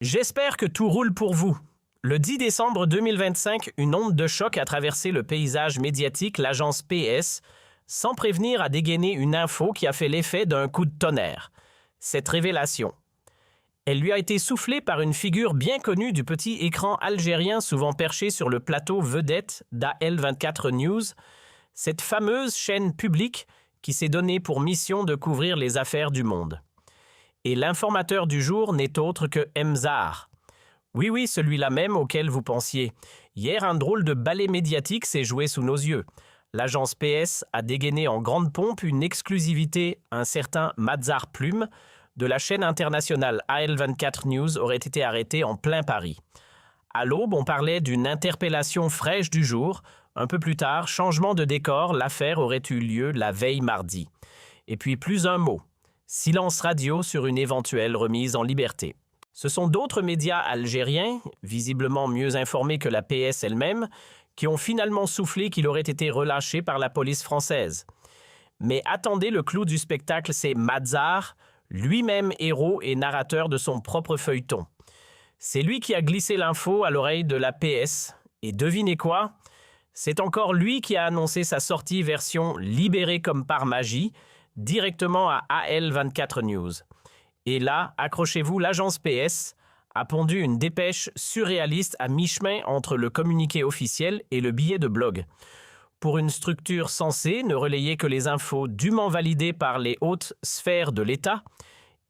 J'espère que tout roule pour vous. Le 10 décembre 2025, une onde de choc a traversé le paysage médiatique. L'agence PS, sans prévenir, a dégainé une info qui a fait l'effet d'un coup de tonnerre. Cette révélation. Elle lui a été soufflée par une figure bien connue du petit écran algérien souvent perché sur le plateau vedette d'AL24 News, cette fameuse chaîne publique qui s'est donnée pour mission de couvrir les affaires du monde. Et l'informateur du jour n'est autre que Mzar. Oui, celui-là même auquel vous pensiez. Hier, un drôle de ballet médiatique s'est joué sous nos yeux. L'agence PS a dégainé en grande pompe une exclusivité. Un certain Madzar Plume de la chaîne internationale AL24 News aurait été arrêté en plein Paris. À l'aube, on parlait d'une interpellation fraîche du jour. Un peu plus tard, changement de décor, l'affaire aurait eu lieu la veille mardi. Et puis plus un mot. Silence radio sur une éventuelle remise en liberté. Ce sont d'autres médias algériens, visiblement mieux informés que la PS elle-même, qui ont finalement soufflé qu'il aurait été relâché par la police française. Mais attendez, le clou du spectacle, c'est Madzar, lui-même héros et narrateur de son propre feuilleton. C'est lui qui a glissé l'info à l'oreille de la PS. Et devinez quoi? C'est encore lui qui a annoncé sa sortie version libérée comme par magie, directement à AL24 News. Et là, accrochez-vous, l'agence PS a pondu une dépêche surréaliste à mi-chemin entre le communiqué officiel et le billet de blog. Pour une structure censée ne relayer que les infos dûment validées par les hautes sphères de l'État,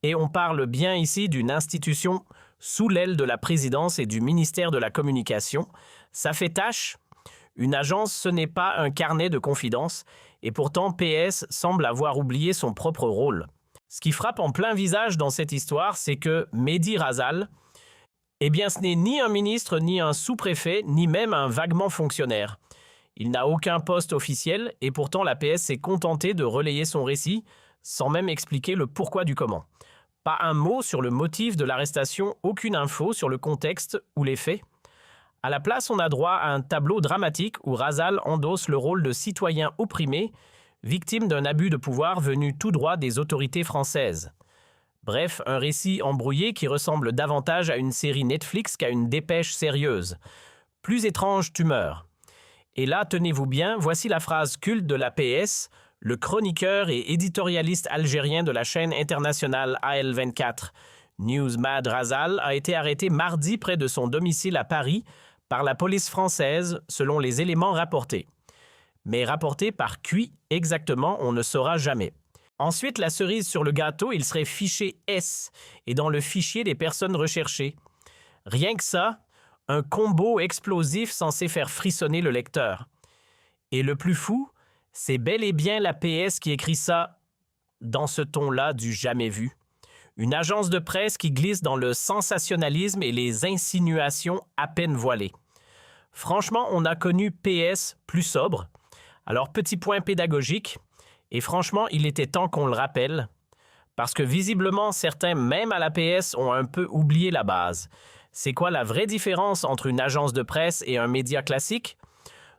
et on parle bien ici d'une institution sous l'aile de la présidence et du ministère de la Communication, ça fait tâche. Une agence, ce n'est pas un carnet de confidences, et pourtant PS semble avoir oublié son propre rôle. Ce qui frappe en plein visage dans cette histoire, c'est que Mehdi Razal, ce n'est ni un ministre, ni un sous-préfet, ni même un vaguement fonctionnaire. Il n'a aucun poste officiel, et pourtant la PS s'est contentée de relayer son récit, sans même expliquer le pourquoi du comment. Pas un mot sur le motif de l'arrestation, aucune info sur le contexte ou les faits. À la place, on a droit à un tableau dramatique où Razal endosse le rôle de citoyen opprimé, victime d'un abus de pouvoir venu tout droit des autorités françaises. Bref, un récit embrouillé qui ressemble davantage à une série Netflix qu'à une dépêche sérieuse. Plus étrange tumeur. Et là, tenez-vous bien, voici la phrase culte de la PS, le chroniqueur et éditorialiste algérien de la chaîne internationale AL24. News Mad Razal a été arrêté mardi près de son domicile à Paris par la police française, selon les éléments rapportés. Mais rapportés par qui exactement, on ne saura jamais. Ensuite, la cerise sur le gâteau, il serait fiché S et dans le fichier des personnes recherchées. Rien que ça, un combo explosif censé faire frissonner le lecteur. Et le plus fou, c'est bel et bien la PS qui écrit ça dans ce ton-là du jamais vu. Une agence de presse qui glisse dans le sensationnalisme et les insinuations à peine voilées. Franchement, on a connu PS plus sobre. Alors, petit point pédagogique, et franchement, il était temps qu'on le rappelle, parce que visiblement, certains, même à la PS, ont un peu oublié la base. C'est quoi la vraie différence entre une agence de presse et un média classique?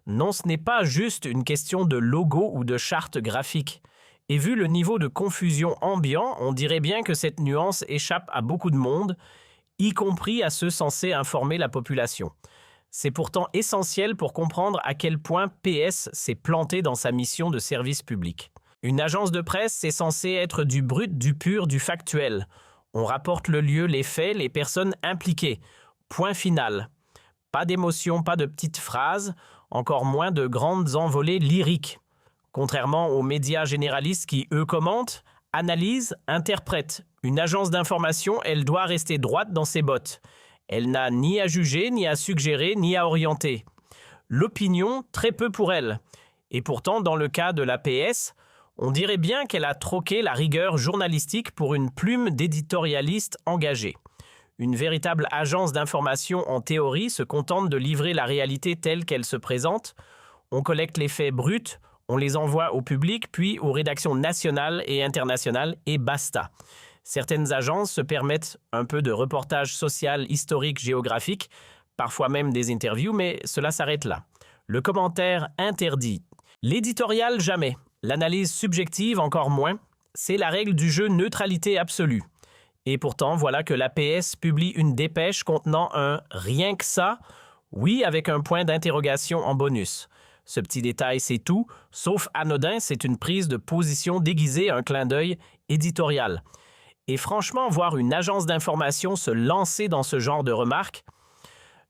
Non, ce n'est pas juste une question de logo ou de charte graphique. Et vu le niveau de confusion ambiant, on dirait bien que cette nuance échappe à beaucoup de monde, y compris à ceux censés informer la population. C'est pourtant essentiel pour comprendre à quel point PS s'est planté dans sa mission de service public. Une agence de presse, c'est censé être du brut, du pur, du factuel. On rapporte le lieu, les faits, les personnes impliquées. Point final. Pas d'émotion, pas de petites phrases, encore moins de grandes envolées lyriques. Contrairement aux médias généralistes qui, eux, commentent, analysent, interprètent. Une agence d'information, elle doit rester droite dans ses bottes. Elle n'a ni à juger, ni à suggérer, ni à orienter. L'opinion, très peu pour elle. Et pourtant, dans le cas de la PS, on dirait bien qu'elle a troqué la rigueur journalistique pour une plume d'éditorialiste engagé. Une véritable agence d'information en théorie se contente de livrer la réalité telle qu'elle se présente. On collecte les faits bruts, on les envoie au public, puis aux rédactions nationales et internationales, et basta. Certaines agences se permettent un peu de reportage social, historique, géographique, parfois même des interviews, mais cela s'arrête là. Le commentaire interdit. L'éditorial, jamais. L'analyse subjective, encore moins. C'est la règle du jeu neutralité absolue. Et pourtant, voilà que l'APS publie une dépêche contenant un « rien que ça », oui, avec un point d'interrogation en bonus. Ce petit détail, c'est tout, sauf anodin, c'est une prise de position déguisée, un clin d'œil éditorial. Et franchement, voir une agence d'information se lancer dans ce genre de remarques,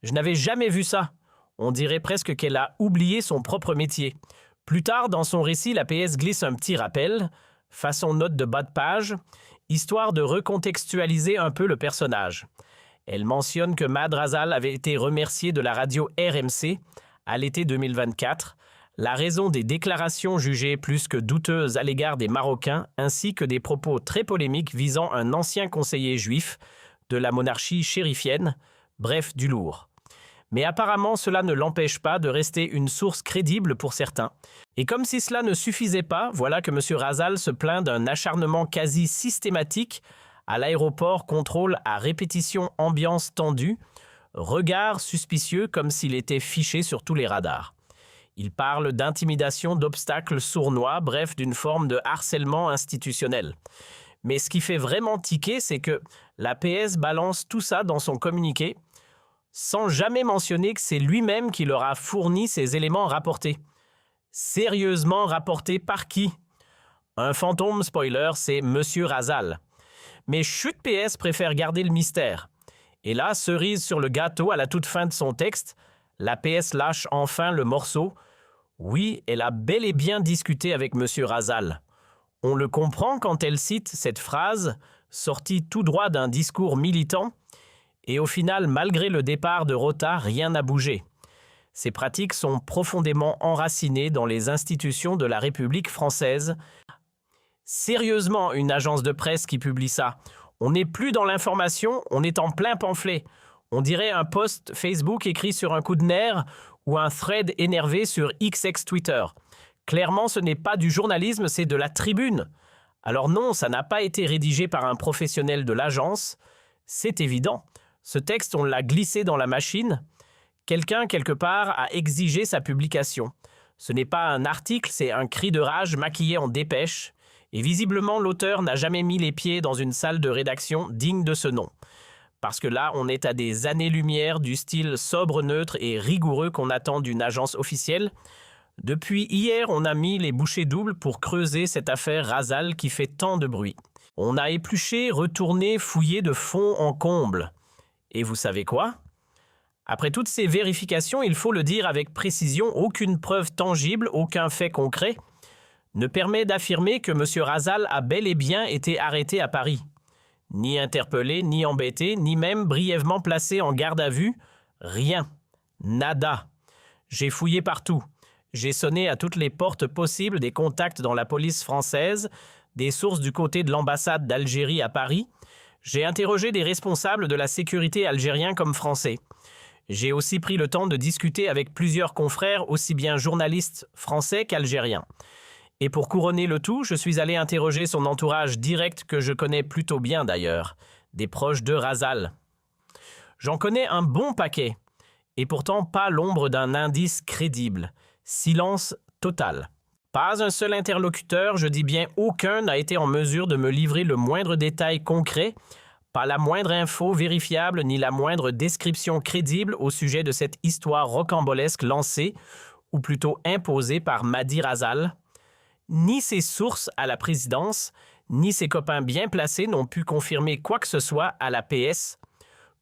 je n'avais jamais vu ça. On dirait presque qu'elle a oublié son propre métier. Plus tard, dans son récit, l'APS glisse un petit rappel, façon note de bas de page, histoire de recontextualiser un peu le personnage. Elle mentionne que Maad Rasal avait été remercié de la radio RMC à l'été 2024, la raison des déclarations jugées plus que douteuses à l'égard des Marocains, ainsi que des propos très polémiques visant un ancien conseiller juif de la monarchie chérifienne, bref, du lourd. Mais apparemment, cela ne l'empêche pas de rester une source crédible pour certains. Et comme si cela ne suffisait pas, voilà que M. Rasal se plaint d'un acharnement quasi systématique à l'aéroport, contrôle à répétition, ambiance tendue, regard suspicieux comme s'il était fiché sur tous les radars. Il parle d'intimidation, d'obstacles sournois, bref, d'une forme de harcèlement institutionnel. Mais ce qui fait vraiment tiquer, c'est que l'APS balance tout ça dans son communiqué, sans jamais mentionner que c'est lui-même qui leur a fourni ces éléments rapportés. Sérieusement rapportés par qui? Un fantôme spoiler, c'est Monsieur Rasal. Mais Chute PS préfère garder le mystère. Et là, cerise sur le gâteau à la toute fin de son texte, l'APS lâche enfin le morceau. Oui, elle a bel et bien discuté avec Monsieur Rasal. On le comprend quand elle cite cette phrase, sortie tout droit d'un discours militant, et au final, malgré le départ de Rota, rien n'a bougé. Ces pratiques sont profondément enracinées dans les institutions de la République française. Sérieusement, une agence de presse qui publie ça. On n'est plus dans l'information, on est en plein pamphlet. On dirait un post Facebook écrit sur un coup de nerf ou un thread énervé sur XX Twitter. Clairement, ce n'est pas du journalisme, c'est de la tribune. Alors non, ça n'a pas été rédigé par un professionnel de l'agence. C'est évident. Ce texte, on l'a glissé dans la machine. Quelqu'un, quelque part, a exigé sa publication. Ce n'est pas un article, c'est un cri de rage maquillé en dépêche. Et visiblement, l'auteur n'a jamais mis les pieds dans une salle de rédaction digne de ce nom. Parce que là, on est à des années-lumière du style sobre, neutre et rigoureux qu'on attend d'une agence officielle. Depuis hier, on a mis les bouchées doubles pour creuser cette affaire Rasal qui fait tant de bruit. On a épluché, retourné, fouillé de fond en comble. Et vous savez quoi? Après toutes ces vérifications, il faut le dire avec précision, aucune preuve tangible, aucun fait concret ne permet d'affirmer que M. Rasal a bel et bien été arrêté à Paris. Ni interpellé, ni embêté, ni même brièvement placé en garde à vue. Rien. Nada. J'ai fouillé partout. J'ai sonné à toutes les portes possibles des contacts dans la police française, des sources du côté de l'ambassade d'Algérie à Paris. J'ai interrogé des responsables de la sécurité algériens comme français. J'ai aussi pris le temps de discuter avec plusieurs confrères, aussi bien journalistes français qu'algériens. Et pour couronner le tout, je suis allé interroger son entourage direct que je connais plutôt bien d'ailleurs, des proches de Rasal. J'en connais un bon paquet, et pourtant pas l'ombre d'un indice crédible. Silence total. Pas un seul interlocuteur, je dis bien aucun, n'a été en mesure de me livrer le moindre détail concret, pas la moindre info vérifiable ni la moindre description crédible au sujet de cette histoire rocambolesque lancée, ou plutôt imposée par Maadi Rasal. Ni ses sources à la présidence, ni ses copains bien placés n'ont pu confirmer quoi que ce soit à la PS.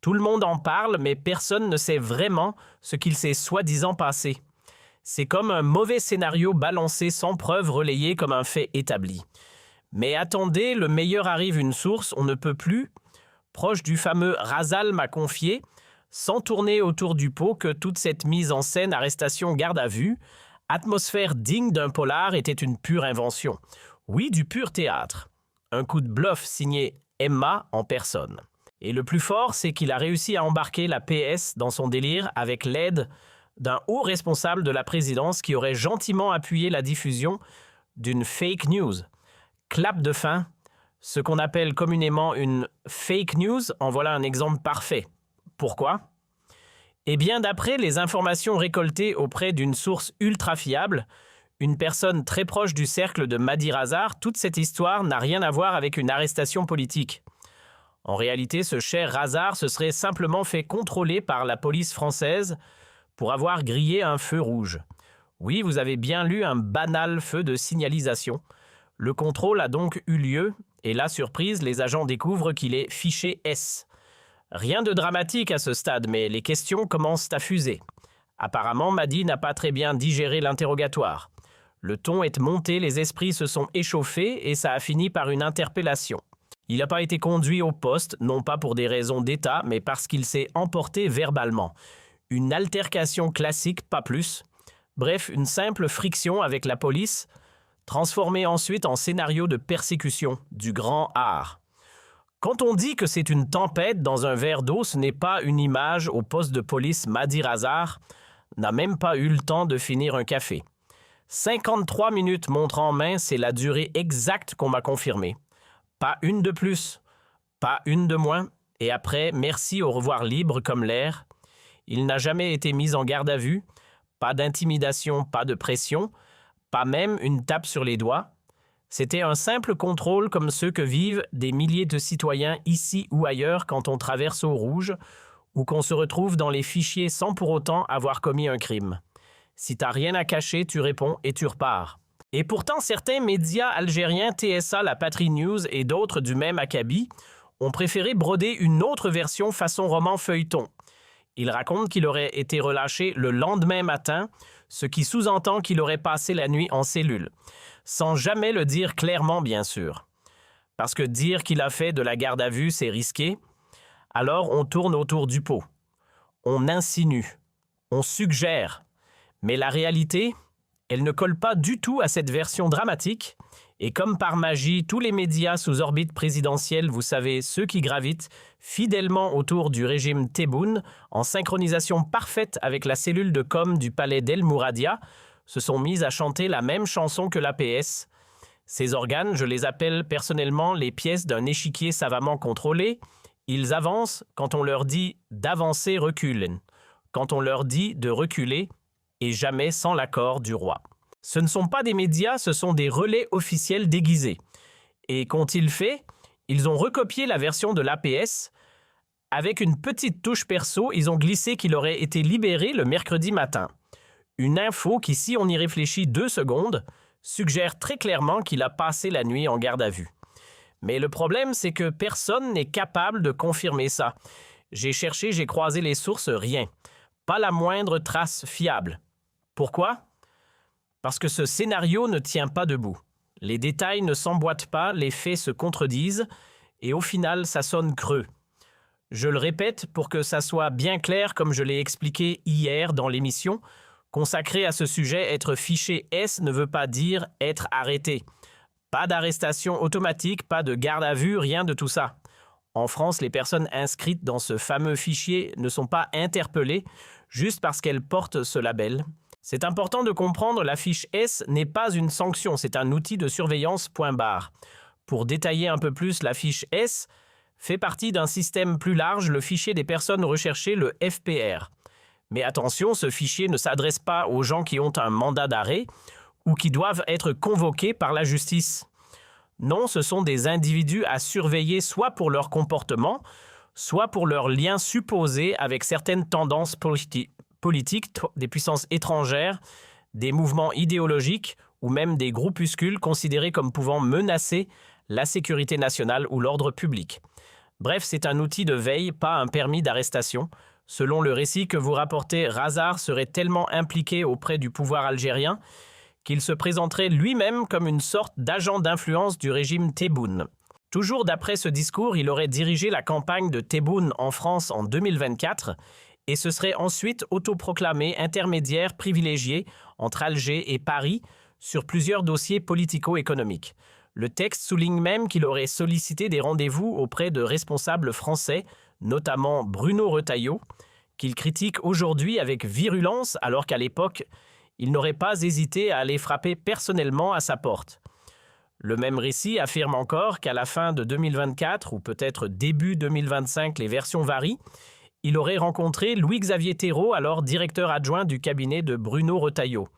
Tout le monde en parle, mais personne ne sait vraiment ce qu'il s'est soi-disant passé. C'est comme un mauvais scénario balancé sans preuve relayé comme un fait établi. Mais attendez, le meilleur arrive une source, on ne peut plus, proche du fameux Rasal m'a confié, sans tourner autour du pot que toute cette mise en scène, arrestation, garde à vue, atmosphère digne d'un polar était une pure invention. Oui, du pur théâtre. Un coup de bluff signé Emma en personne. Et le plus fort, c'est qu'il a réussi à embarquer la PS dans son délire avec l'aide d'un haut responsable de la présidence qui aurait gentiment appuyé la diffusion d'une fake news. Clap de fin, ce qu'on appelle communément une fake news, en voilà un exemple parfait. Pourquoi ? Eh bien, d'après les informations récoltées auprès d'une source ultra fiable, une personne très proche du cercle de Maadi Rasal, toute cette histoire n'a rien à voir avec une arrestation politique. En réalité, ce cher Razard se serait simplement fait contrôler par la police française pour avoir grillé un feu rouge. Oui, vous avez bien lu, un banal feu de signalisation. Le contrôle a donc eu lieu, et là, surprise, les agents découvrent qu'il est fiché S. Rien de dramatique à ce stade, mais les questions commencent à fuser. Apparemment, Madi n'a pas très bien digéré l'interrogatoire. Le ton est monté, les esprits se sont échauffés et ça a fini par une interpellation. Il n'a pas été conduit au poste, non pas pour des raisons d'État, mais parce qu'il s'est emporté verbalement. Une altercation classique, pas plus. Bref, une simple friction avec la police, transformée ensuite en scénario de persécution du grand art. Quand on dit que c'est une tempête dans un verre d'eau, ce n'est pas une image au poste de police. Madi Razard n'a même pas eu le temps de finir un café. 53 minutes montre en main, c'est la durée exacte qu'on m'a confirmée. Pas une de plus, pas une de moins, et après, merci, au revoir libre comme l'air. Il n'a jamais été mis en garde à vue, pas d'intimidation, pas de pression, pas même une tape sur les doigts. C'était un simple contrôle comme ceux que vivent des milliers de citoyens ici ou ailleurs quand on traverse au rouge ou qu'on se retrouve dans les fichiers sans pour autant avoir commis un crime. Si t'as rien à cacher, tu réponds et tu repars. Et pourtant, certains médias algériens, TSA, La Patrie News et d'autres du même acabit, ont préféré broder une autre version façon roman feuilleton. Ils racontent qu'il aurait été relâché le lendemain matin, ce qui sous-entend qu'il aurait passé la nuit en cellule. Sans jamais le dire clairement, bien sûr. Parce que dire qu'il a fait de la garde à vue, c'est risqué. Alors on tourne autour du pot. On insinue. On suggère. Mais la réalité, elle ne colle pas du tout à cette version dramatique. Et comme par magie, tous les médias sous orbite présidentielle, vous savez, ceux qui gravitent fidèlement autour du régime Tebboune, en synchronisation parfaite avec la cellule de com du palais d'El Mouradia, se sont mis à chanter la même chanson que l'APS. Ces organes, je les appelle personnellement les pièces d'un échiquier savamment contrôlé. Ils avancent quand on leur dit d'avancer, reculent. Quand on leur dit de reculer, et jamais sans l'accord du roi. Ce ne sont pas des médias, ce sont des relais officiels déguisés. Et qu'ont-ils fait? Ils ont recopié la version de l'APS. Avec une petite touche perso, ils ont glissé qu'il aurait été libéré le mercredi matin. Une info qui, si on y réfléchit 2 secondes, suggère très clairement qu'il a passé la nuit en garde à vue. Mais le problème, c'est que personne n'est capable de confirmer ça. J'ai cherché, j'ai croisé les sources, rien. Pas la moindre trace fiable. Pourquoi? Parce que ce scénario ne tient pas debout. Les détails ne s'emboîtent pas, les faits se contredisent, et au final, ça sonne creux. Je le répète pour que ça soit bien clair, comme je l'ai expliqué hier dans l'émission, consacrée à ce sujet, être fiché S ne veut pas dire être arrêté. Pas d'arrestation automatique, pas de garde à vue, rien de tout ça. En France, les personnes inscrites dans ce fameux fichier ne sont pas interpellées juste parce qu'elles portent ce label. C'est important de comprendre, la fiche S n'est pas une sanction, c'est un outil de surveillance, point barre. Pour détailler un peu plus, la fiche S fait partie d'un système plus large, le fichier des personnes recherchées, le FPR. Mais attention, ce fichier ne s'adresse pas aux gens qui ont un mandat d'arrêt ou qui doivent être convoqués par la justice. Non, ce sont des individus à surveiller soit pour leur comportement, soit pour leurs liens supposés avec certaines tendances politiques, des puissances étrangères, des mouvements idéologiques ou même des groupuscules considérés comme pouvant menacer la sécurité nationale ou l'ordre public. Bref, c'est un outil de veille, pas un permis d'arrestation. Selon le récit que vous rapportez, Razard serait tellement impliqué auprès du pouvoir algérien qu'il se présenterait lui-même comme une sorte d'agent d'influence du régime Tebboune. Toujours d'après ce discours, il aurait dirigé la campagne de Tebboune en France en 2024 et se serait ensuite autoproclamé intermédiaire privilégié entre Alger et Paris sur plusieurs dossiers politico-économiques. Le texte souligne même qu'il aurait sollicité des rendez-vous auprès de responsables français, notamment Bruno Retailleau, qu'il critique aujourd'hui avec virulence alors qu'à l'époque, il n'aurait pas hésité à aller frapper personnellement à sa porte. Le même récit affirme encore qu'à la fin de 2024 ou peut-être début 2025, les versions varient, il aurait rencontré Louis-Xavier Thérault, alors directeur adjoint du cabinet de Bruno Retailleau.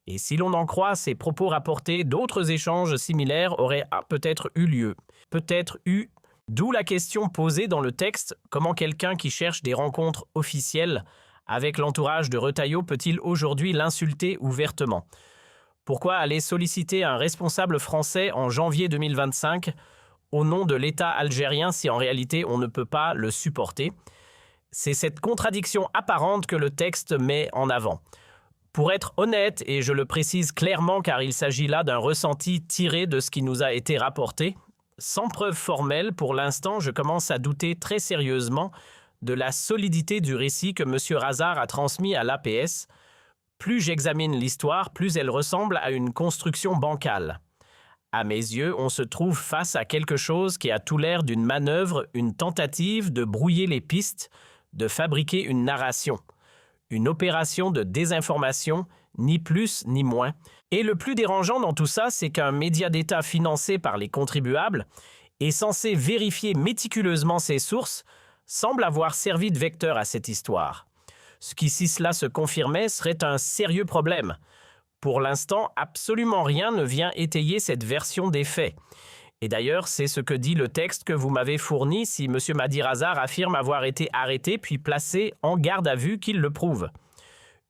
Et si l'on en croit ses propos rapportés, d'autres échanges similaires auraient peut-être eu lieu. Peut-être eu D'où la question posée dans le texte, comment quelqu'un qui cherche des rencontres officielles avec l'entourage de Retailleau peut-il aujourd'hui l'insulter ouvertement? Pourquoi aller solliciter un responsable français en janvier 2025 au nom de l'État algérien si en réalité on ne peut pas le supporter? C'est cette contradiction apparente que le texte met en avant. Pour être honnête, et je le précise clairement car il s'agit là d'un ressenti tiré de ce qui nous a été rapporté, sans preuve formelle, pour l'instant, je commence à douter très sérieusement de la solidité du récit que M. Razard a transmis à l'APS. Plus j'examine l'histoire, plus elle ressemble à une construction bancale. À mes yeux, on se trouve face à quelque chose qui a tout l'air d'une manœuvre, une tentative de brouiller les pistes, de fabriquer une narration. Une opération de désinformation, ni plus ni moins. Et le plus dérangeant dans tout ça, c'est qu'un média d'État financé par les contribuables est censé vérifier méticuleusement ses sources, semble avoir servi de vecteur à cette histoire. Ce qui, si cela se confirmait, serait un sérieux problème. Pour l'instant, absolument rien ne vient étayer cette version des faits. Et d'ailleurs, c'est ce que dit le texte que vous m'avez fourni si M. Mahdi Razard affirme avoir été arrêté puis placé en garde à vue qu'il le prouve.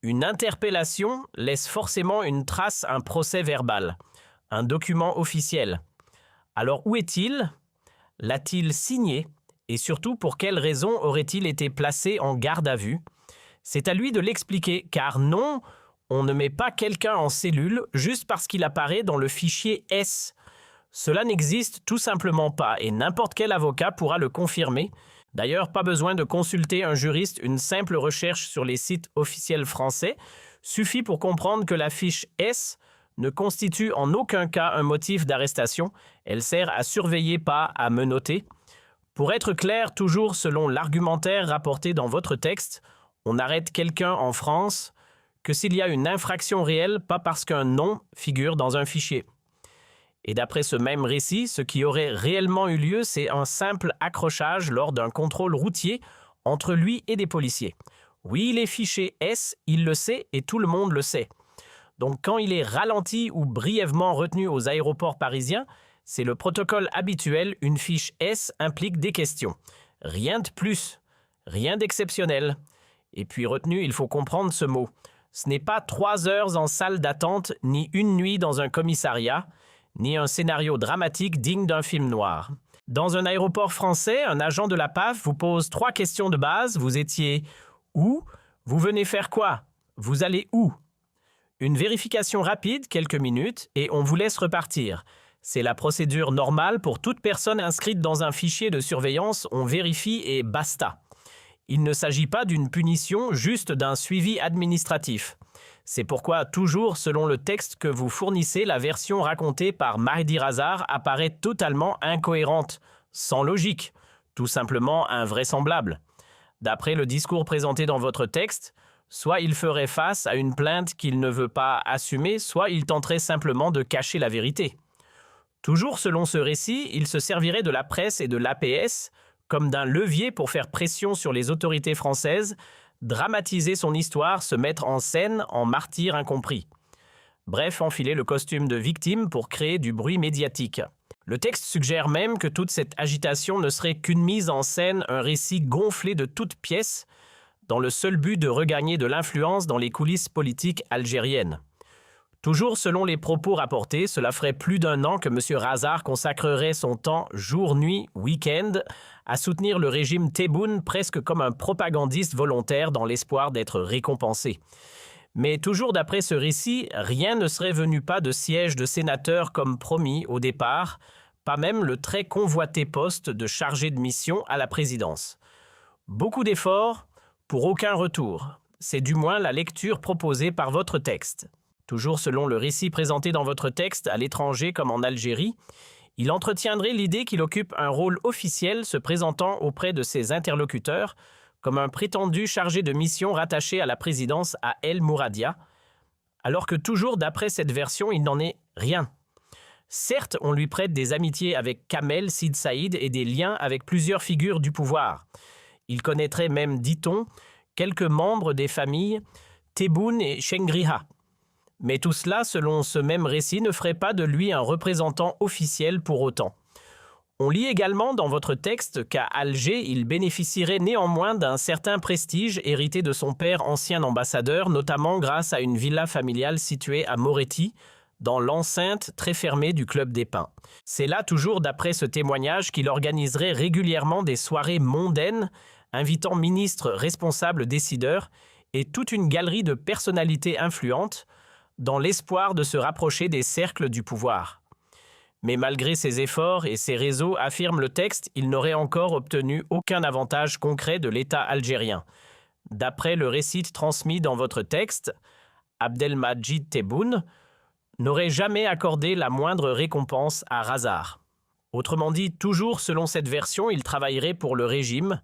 Une interpellation laisse forcément une trace, un procès verbal, un document officiel. Alors où est-il? L'a-t-il signé? Et surtout, pour quelles raisons aurait-il été placé en garde à vue? C'est à lui de l'expliquer, car non, on ne met pas quelqu'un en cellule juste parce qu'il apparaît dans le fichier S. Cela n'existe tout simplement pas et n'importe quel avocat pourra le confirmer. D'ailleurs, pas besoin de consulter un juriste, une simple recherche sur les sites officiels français suffit pour comprendre que la fiche S ne constitue en aucun cas un motif d'arrestation. Elle sert à surveiller, pas à menotter. Pour être clair, toujours selon l'argumentaire rapporté dans votre texte, on arrête quelqu'un en France que s'il y a une infraction réelle, pas parce qu'un nom figure dans un fichier. Et d'après ce même récit, ce qui aurait réellement eu lieu, c'est un simple accrochage lors d'un contrôle routier entre lui et des policiers. Oui, il est fiché S, il le sait et tout le monde le sait. Donc quand il est ralenti ou brièvement retenu aux aéroports parisiens, c'est le protocole habituel, une fiche S implique des questions. Rien de plus, rien d'exceptionnel. Et puis retenu, il faut comprendre ce mot. Ce n'est pas 3 heures en salle d'attente, ni une nuit dans un commissariat, ni un scénario dramatique digne d'un film noir. Dans un aéroport français, un agent de la PAF vous pose 3 questions de base. Vous étiez où? Vous venez faire quoi? Vous allez où? Une vérification rapide, quelques minutes, et on vous laisse repartir. C'est la procédure normale pour toute personne inscrite dans un fichier de surveillance, on vérifie et basta. Il ne s'agit pas d'une punition, juste d'un suivi administratif. C'est pourquoi, toujours selon le texte que vous fournissez, la version racontée par Mahdi Razard apparaît totalement incohérente, sans logique, tout simplement invraisemblable. D'après le discours présenté dans votre texte, soit il ferait face à une plainte qu'il ne veut pas assumer, soit il tenterait simplement de cacher la vérité. Toujours selon ce récit, il se servirait de la presse et de l'APS comme d'un levier pour faire pression sur les autorités françaises, dramatiser son histoire, se mettre en scène en martyr incompris. Bref, enfiler le costume de victime pour créer du bruit médiatique. Le texte suggère même que toute cette agitation ne serait qu'une mise en scène, un récit gonflé de toutes pièces, dans le seul but de regagner de l'influence dans les coulisses politiques algériennes. Toujours selon les propos rapportés, cela ferait plus d'1 an que M. Razard consacrerait son temps jour, nuit, week-end à soutenir le régime Tebboune presque comme un propagandiste volontaire dans l'espoir d'être récompensé. Mais toujours d'après ce récit, rien ne serait venu pas de siège de sénateur comme promis au départ, pas même le très convoité poste de chargé de mission à la présidence. Beaucoup d'efforts pour aucun retour. C'est du moins la lecture proposée par votre texte. Toujours selon le récit présenté dans votre texte, à l'étranger comme en Algérie, il entretiendrait l'idée qu'il occupe un rôle officiel se présentant auprès de ses interlocuteurs comme un prétendu chargé de mission rattaché à la présidence à El Mouradia, alors que toujours d'après cette version, il n'en est rien. Certes, on lui prête des amitiés avec Kamel Sid Saïd et des liens avec plusieurs figures du pouvoir. Il connaîtrait même, dit-on, quelques membres des familles Tebboune et Chengriha. Mais tout cela, selon ce même récit, ne ferait pas de lui un représentant officiel pour autant. On lit également dans votre texte qu'à Alger, il bénéficierait néanmoins d'un certain prestige hérité de son père ancien ambassadeur, notamment grâce à une villa familiale située à Moretti, dans l'enceinte très fermée du Club des Pins. C'est là, toujours d'après ce témoignage, qu'il organiserait régulièrement des soirées mondaines, invitant ministres, responsables, décideurs et toute une galerie de personnalités influentes, dans l'espoir de se rapprocher des cercles du pouvoir. Mais malgré ses efforts et ses réseaux, affirme le texte, il n'aurait encore obtenu aucun avantage concret de l'État algérien. D'après le récit transmis dans votre texte, Abdelmadjid Tebboune n'aurait jamais accordé la moindre récompense à Razard. Autrement dit, toujours selon cette version, il travaillerait pour le régime,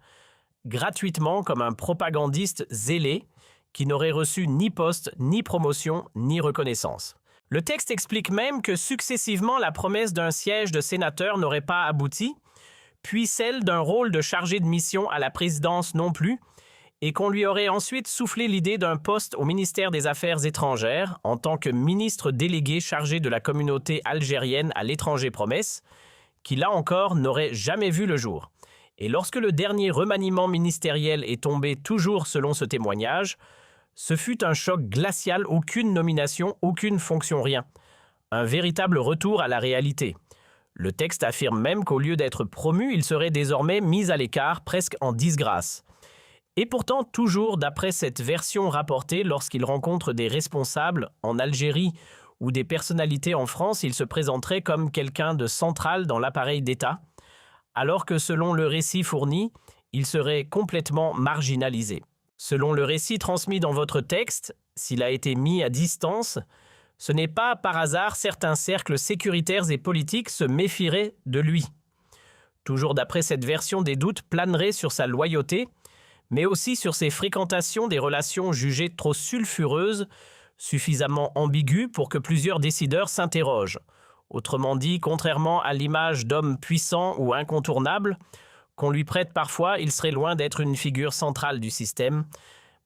gratuitement comme un propagandiste zélé, qui n'aurait reçu ni poste, ni promotion, ni reconnaissance. Le texte explique même que successivement la promesse d'un siège de sénateur n'aurait pas abouti, puis celle d'un rôle de chargé de mission à la présidence non plus, et qu'on lui aurait ensuite soufflé l'idée d'un poste au ministère des Affaires étrangères en tant que ministre délégué chargé de la communauté algérienne à l'étranger promesse, qui là encore n'aurait jamais vu le jour. Et lorsque le dernier remaniement ministériel est tombé toujours selon ce témoignage, ce fut un choc glacial, aucune nomination, aucune fonction, rien. Un véritable retour à la réalité. Le texte affirme même qu'au lieu d'être promu, il serait désormais mis à l'écart, presque en disgrâce. Et pourtant, toujours d'après cette version rapportée, lorsqu'il rencontre des responsables en Algérie ou des personnalités en France, il se présenterait comme quelqu'un de central dans l'appareil d'État, alors que selon le récit fourni, il serait complètement marginalisé. Selon le récit transmis dans votre texte, s'il a été mis à distance, ce n'est pas par hasard certains cercles sécuritaires et politiques se méfieraient de lui. Toujours d'après cette version, des doutes planeraient sur sa loyauté, mais aussi sur ses fréquentations des relations jugées trop sulfureuses, suffisamment ambiguës pour que plusieurs décideurs s'interrogent. Autrement dit, contrairement à l'image d'homme puissant ou incontournable, qu'on lui prête parfois, il serait loin d'être une figure centrale du système,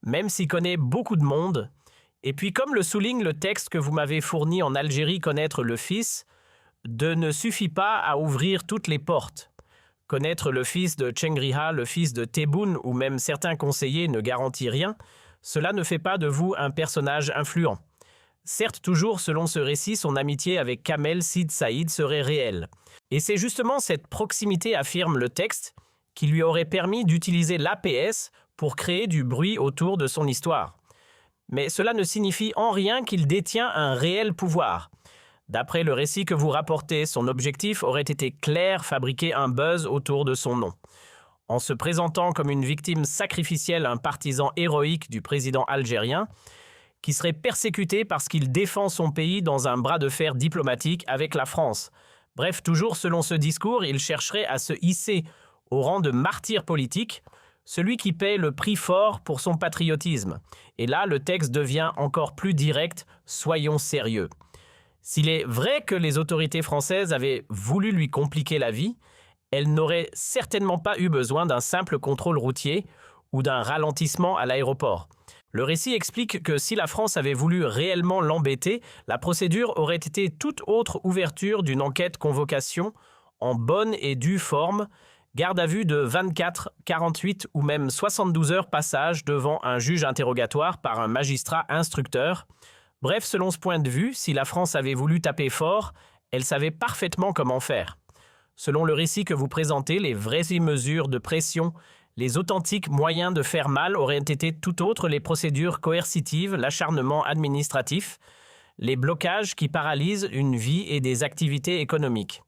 même s'il connaît beaucoup de monde. Et puis, comme le souligne le texte que vous m'avez fourni en Algérie, connaître le fils, de ne suffit pas à ouvrir toutes les portes. Connaître le fils de Tchengriha, le fils de Tebboune ou même certains conseillers ne garantit rien, cela ne fait pas de vous un personnage influent. Certes, toujours selon ce récit, son amitié avec Kamel Sid Saïd serait réelle. Et c'est justement cette proximité, affirme le texte, qui lui aurait permis d'utiliser l'APS pour créer du bruit autour de son histoire. Mais cela ne signifie en rien qu'il détient un réel pouvoir. D'après le récit que vous rapportez, son objectif aurait été clair, fabriquer un buzz autour de son nom. En se présentant comme une victime sacrificielle, un partisan héroïque du président algérien, qui serait persécuté parce qu'il défend son pays dans un bras de fer diplomatique avec la France. Bref, toujours selon ce discours, il chercherait à se hisser au rang de martyr politique, celui qui paie le prix fort pour son patriotisme. Et là, le texte devient encore plus direct, soyons sérieux. S'il est vrai que les autorités françaises avaient voulu lui compliquer la vie, elles n'auraient certainement pas eu besoin d'un simple contrôle routier ou d'un ralentissement à l'aéroport. Le récit explique que si la France avait voulu réellement l'embêter, la procédure aurait été toute autre ouverture d'une enquête-convocation en bonne et due forme, garde à vue de 24, 48 ou même 72 heures passage devant un juge interrogatoire par un magistrat instructeur. Bref, selon ce point de vue, si la France avait voulu taper fort, elle savait parfaitement comment faire. Selon le récit que vous présentez, les vraies mesures de pression, les authentiques moyens de faire mal auraient été tout autres, les procédures coercitives, l'acharnement administratif, les blocages qui paralysent une vie et des activités économiques.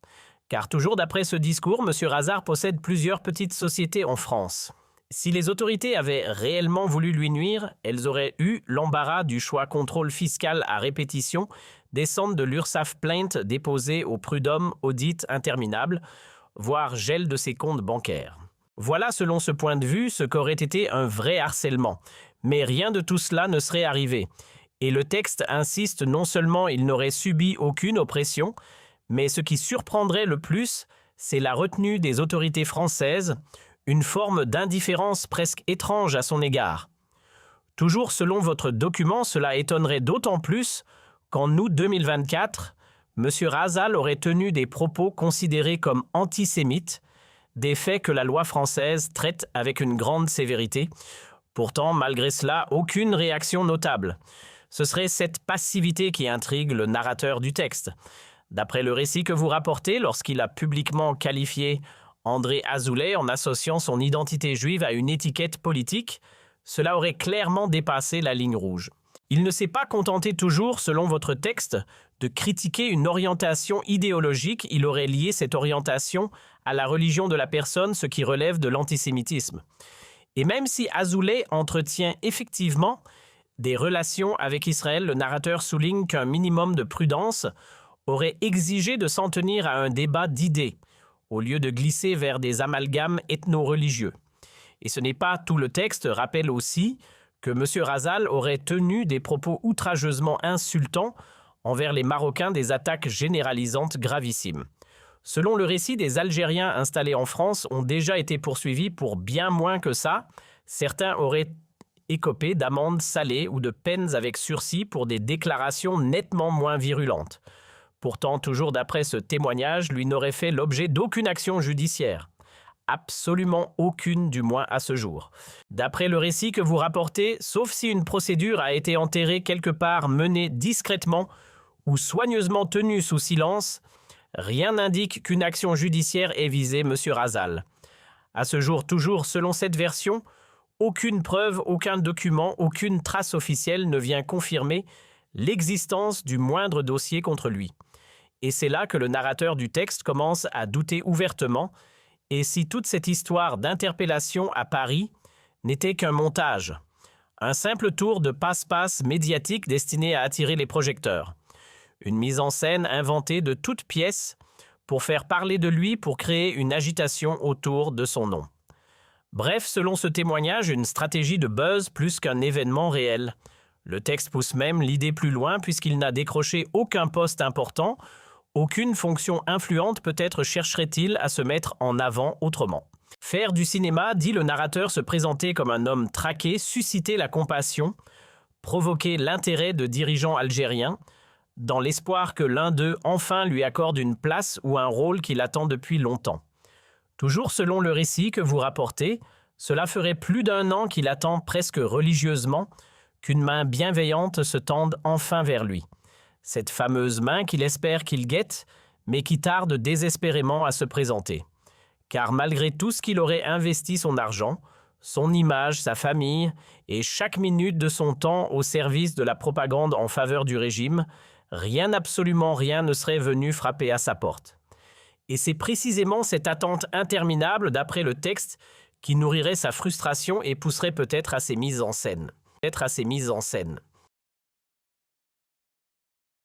Car toujours d'après ce discours, M. Razard possède plusieurs petites sociétés en France. Si les autorités avaient réellement voulu lui nuire, elles auraient eu l'embarras du choix contrôle fiscal à répétition, descente de l'URSSAF plainte déposée au prud'homme audit interminable, voire gel de ses comptes bancaires. Voilà, selon ce point de vue, ce qu'aurait été un vrai harcèlement. Mais rien de tout cela ne serait arrivé. Et le texte insiste, non seulement il n'aurait subi aucune oppression, mais ce qui surprendrait le plus, c'est la retenue des autorités françaises, une forme d'indifférence presque étrange à son égard. Toujours selon votre document, cela étonnerait d'autant plus qu'en août 2024, M. Razal aurait tenu des propos considérés comme antisémites, des faits que la loi française traite avec une grande sévérité. Pourtant, malgré cela, aucune réaction notable. Ce serait cette passivité qui intrigue le narrateur du texte. D'après le récit que vous rapportez, lorsqu'il a publiquement qualifié André Azoulay en associant son identité juive à une étiquette politique, cela aurait clairement dépassé la ligne rouge. Il ne s'est pas contenté toujours, selon votre texte, de critiquer une orientation idéologique, il aurait lié cette orientation à la religion de la personne, ce qui relève de l'antisémitisme. Et même si Azoulay entretient effectivement des relations avec Israël, le narrateur souligne qu'un minimum de prudence aurait exigé de s'en tenir à un débat d'idées, au lieu de glisser vers des amalgames ethno-religieux. Et ce n'est pas tout le texte, rappelle aussi que M. Razal aurait tenu des propos outrageusement insultants envers les Marocains, des attaques généralisantes gravissimes. Selon le récit, des Algériens installés en France ont déjà été poursuivis pour bien moins que ça. Certains auraient écopé d'amendes salées ou de peines avec sursis pour des déclarations nettement moins virulentes. Pourtant, toujours d'après ce témoignage, lui n'aurait fait l'objet d'aucune action judiciaire. Absolument aucune, du moins à ce jour. D'après le récit que vous rapportez, sauf si une procédure a été enterrée quelque part, menée discrètement ou soigneusement tenue sous silence, rien n'indique qu'une action judiciaire ait visé M. Razal. À ce jour, toujours selon cette version, aucune preuve, aucun document, aucune trace officielle ne vient confirmer l'existence du moindre dossier contre lui. Et c'est là que le narrateur du texte commence à douter ouvertement. Et si toute cette histoire d'interpellation à Paris n'était qu'un montage, un simple tour de passe-passe médiatique destiné à attirer les projecteurs, une mise en scène inventée de toutes pièces pour faire parler de lui, pour créer une agitation autour de son nom. Bref, selon ce témoignage, une stratégie de buzz plus qu'un événement réel. Le texte pousse même l'idée plus loin puisqu'il n'a décroché aucun poste important, aucune fonction influente, peut-être chercherait-il à se mettre en avant autrement. Faire du cinéma, dit le narrateur, se présenter comme un homme traqué, susciter la compassion, provoquer l'intérêt de dirigeants algériens, dans l'espoir que l'un d'eux enfin lui accorde une place ou un rôle qu'il attend depuis longtemps. Toujours selon le récit que vous rapportez, cela ferait plus d'1 an qu'il attend presque religieusement qu'une main bienveillante se tende enfin vers lui. Cette fameuse main qu'il espère qu'il guette, mais qui tarde désespérément à se présenter. Car malgré tout ce qu'il aurait investi son argent, son image, sa famille et chaque minute de son temps au service de la propagande en faveur du régime, rien, absolument rien ne serait venu frapper à sa porte. Et c'est précisément cette attente interminable, d'après le texte, qui nourrirait sa frustration et pousserait peut-être à ses mises en scène.